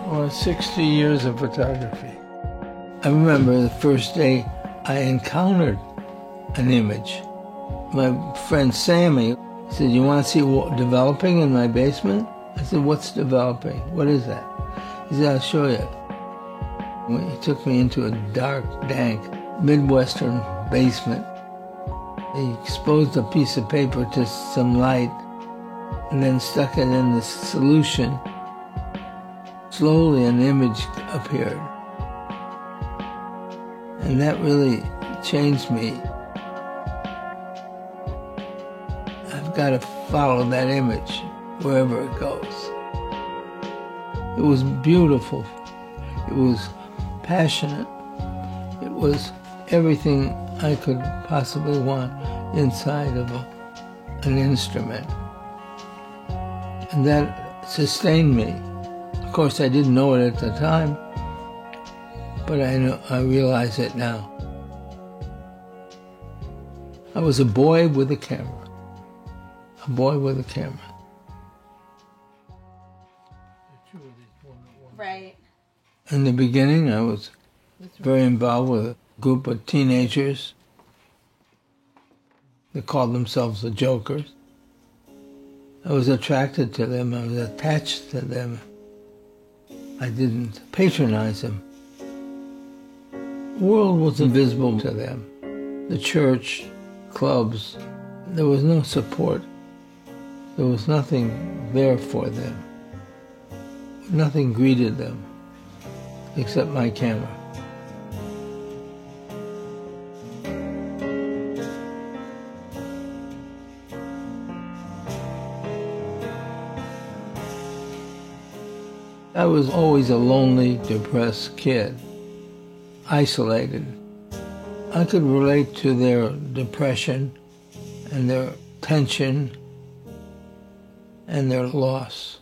Well, 60 years of photography. I remember the first day I encountered an image. My friend Sammy said, "You want to see what developing in my basement?" I said, "What's developing? What is that?" He said, "I'll show you." He took me into a dark, dank, Midwestern basement. He exposed a piece of paper to some light and then stuck it in the solution. Slowly an image appeared. And that really changed me. I've got to follow that image wherever it goes. It was beautiful. It was passionate. It was everything I could possibly want inside of an instrument. And that sustained me. Of course, I didn't know it at the time, but I realize it now. I was a boy with a camera. A boy with a camera. Right. In the beginning, I was very involved with a group of teenagers. They called themselves the Jokers. I was attracted to them. I was attached to them. I didn't patronize them. The world was invisible to them. The church, clubs, there was no support. There was nothing there for them. Nothing greeted them except my camera. I was always a lonely, depressed kid, isolated. I could relate to their depression and their tension and their loss.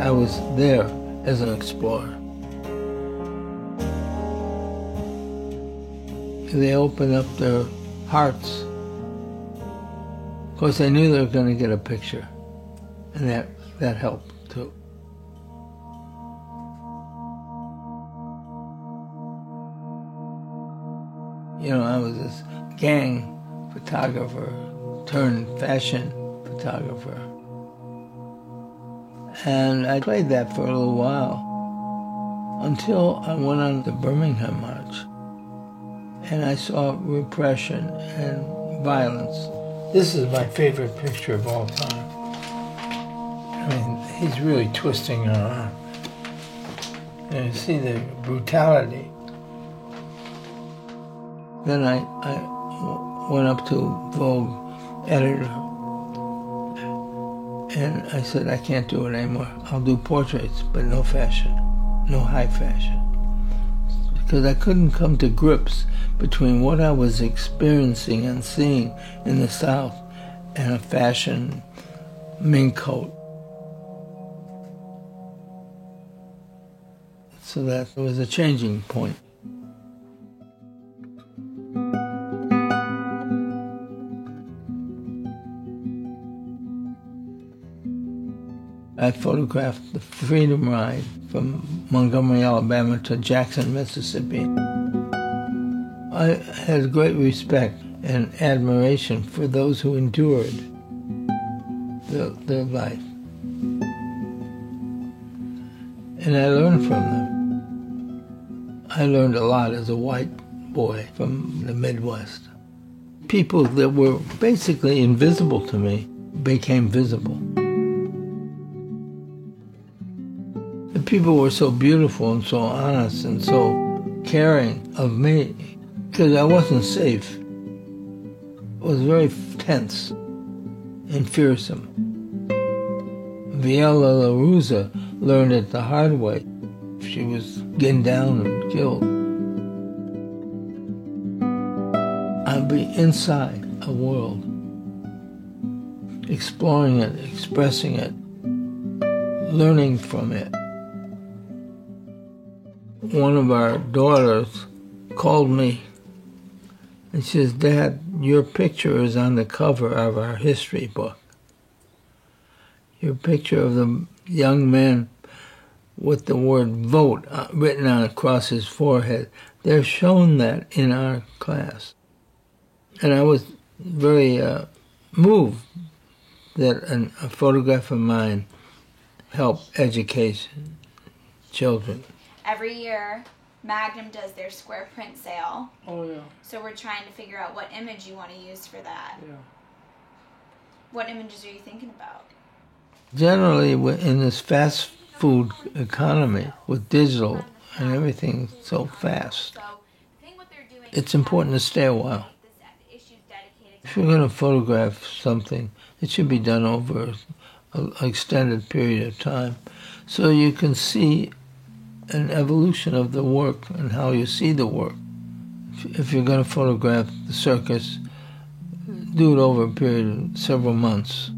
I was there as an explorer. They opened up their hearts. Of course, I knew they were going to get a picture, and that helped too. You know, I was this gang photographer turned fashion photographer. And I played that for a little while until I went on the Birmingham March and I saw repression and violence. This is my favorite picture of all time. I mean, he's really twisting her arm. And you see the brutality. Then I went up to Vogue editor and I said, I can't do it anymore. I'll do portraits, but no fashion, no high fashion. Because I couldn't come to grips between what I was experiencing and seeing in the South and a fashion mink coat. So that was a changing point. I photographed the Freedom Ride from Montgomery, Alabama to Jackson, Mississippi. I had great respect and admiration for those who endured their life. And I learned from them. I learned a lot as a white boy from the Midwest. People that were basically invisible to me became visible. People were so beautiful and so honest and so caring of me because I wasn't safe. I was very tense and fearsome. Viola LaRusa learned it the hard way. She was gunned down and killed. I'd be inside a world exploring it, expressing it, learning from it. One of our daughters called me and she says, "Dad, your picture is on the cover of our history book. Your picture of the young man with the word vote written on across his forehead. They're shown that in our class." And I was very moved that a photograph of mine helped educate children. Every year, Magnum does their square print sale. Oh, yeah. So we're trying to figure out what image you want to use for that. Yeah. What images are you thinking about? Generally, in this fast food economy with digital and everything so fast, it's important to stay a while. If you're going to photograph something, it should be done over an extended period of time so you can see an evolution of the work and how you see the work. If you're going to photograph the circus, do it over a period of several months.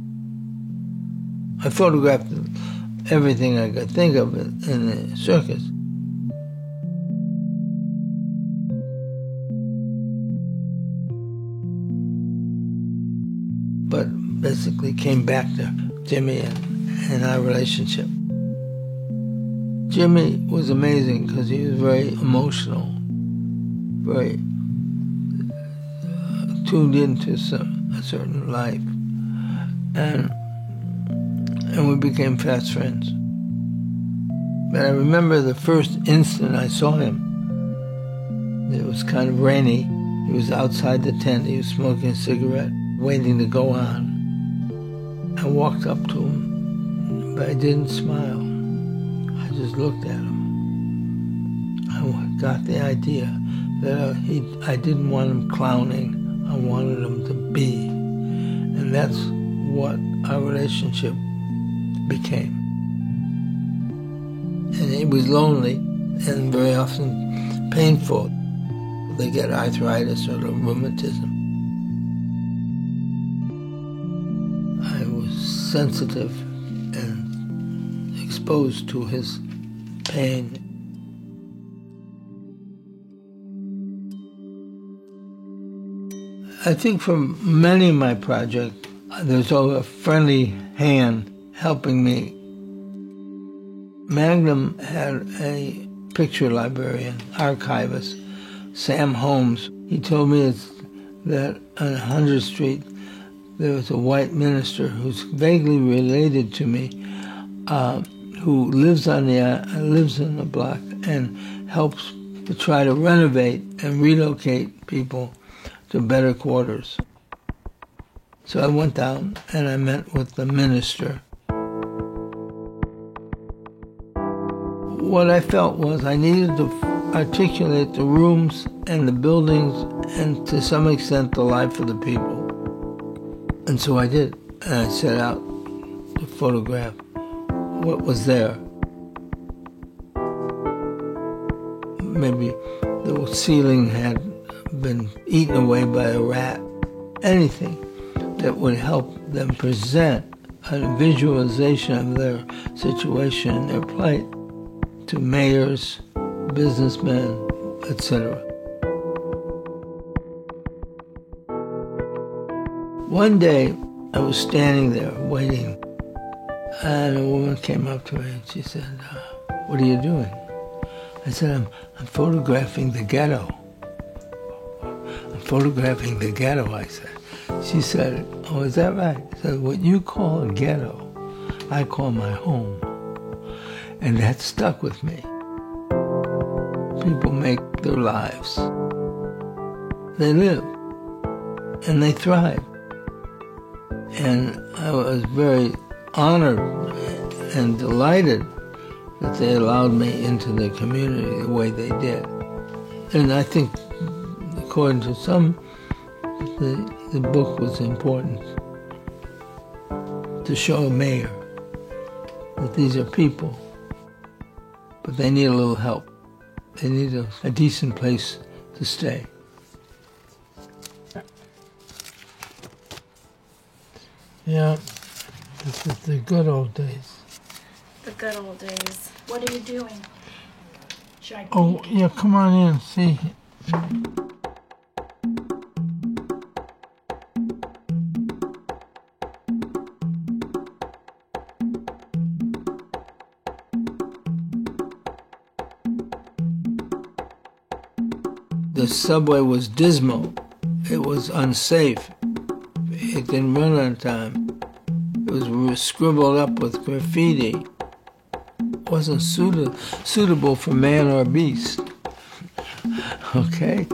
I photographed everything I could think of in the circus. But basically came back to Jimmy and our relationship. Jimmy was amazing because he was very emotional, very tuned into a certain life. And we became fast friends. But I remember the first instant I saw him. It was kind of rainy. He was outside the tent. He was smoking a cigarette, waiting to go on. I walked up to him, but I didn't smile. I just looked at him. I got the idea that I didn't want him clowning. I wanted him to be. And that's what our relationship became. And it was lonely and very often painful. They get arthritis or rheumatism. I was sensitive and exposed to his pain. I think for many of my projects, there's always a friendly hand helping me. Magnum had a picture librarian, archivist, Sam Holmes. He told me that on 100th Street there was a white minister who's vaguely related to me, who lives in the block and helps to try to renovate and relocate people to better quarters. So I went down and I met with the minister. What I felt was I needed to articulate the rooms and the buildings and to some extent the life of the people. And so I did. And I set out to photograph what was there. Maybe the ceiling had been eaten away by a rat. Anything that would help them present a visualization of their situation and their plight to mayors, businessmen, etc. One day, I was standing there waiting, and a woman came up to me and she said, "What are you doing?" I said, I'm photographing the ghetto. I'm photographing the ghetto, I said. She said, "Oh, is that right?" I said, "What you call a ghetto, I call my home." And that stuck with me. People make their lives. They live. And they thrive. And I was very honored and delighted that they allowed me into the community the way they did. And I think, according to some, the book was important to show a mayor that these are people, but they need a little help. They need a decent place to stay. Yeah, this is the good old days. The good old days. What are you doing? Should I Oh, yeah, come on in, see. The subway was dismal. It was unsafe. It didn't run on time. It was scribbled up with graffiti. It wasn't suitable for man or beast. Okay?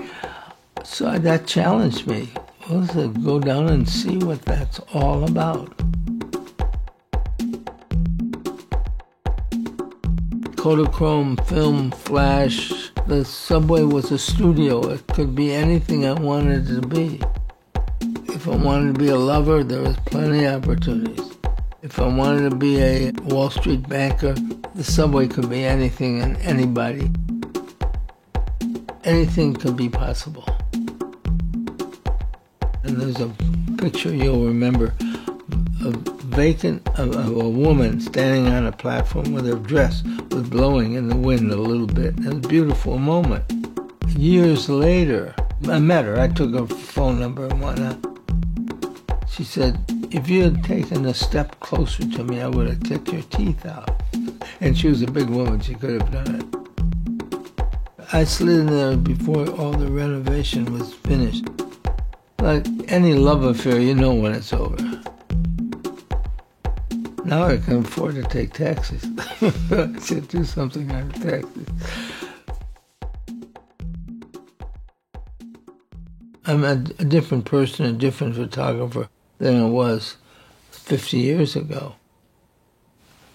So that challenged me. Well, to go down and see what that's all about. Kodachrome, film, flash. The subway was a studio. It could be anything I wanted it to be. If I wanted to be a lover, there was plenty of opportunities. If I wanted to be a Wall Street banker, the subway could be anything and anybody. Anything could be possible. And there's a picture you'll remember of a woman standing on a platform with her dress was blowing in the wind a little bit. It was a beautiful moment. Years later, I met her. I took her phone number and whatnot. She said, if you had taken a step closer to me, I would have kicked your teeth out. And she was a big woman. She could have done it. I slid in there before all the renovation was finished. Like any love affair, you know when it's over. Now I can afford to take taxis. I should do something on taxis. I'm a different person, a different photographer than I was 50 years ago.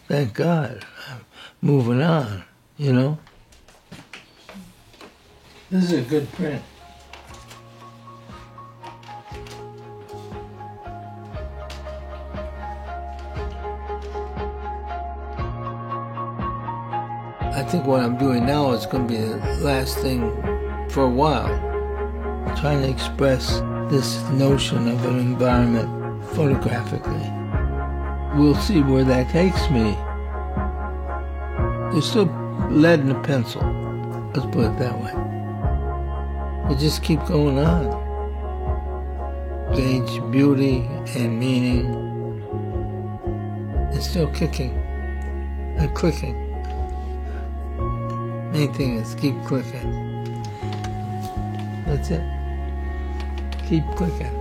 Thank God. I'm moving on, you know? This is a good print. I think what I'm doing now is going to be the last thing for a while. I'm trying to express this notion of an environment photographically. We'll see where that takes me. There's still lead in the pencil. Let's put it that way. But just keep going on. Gauge beauty and meaning. It's still kicking and clicking. Main thing is keep clicking. That's it. Keep clicking.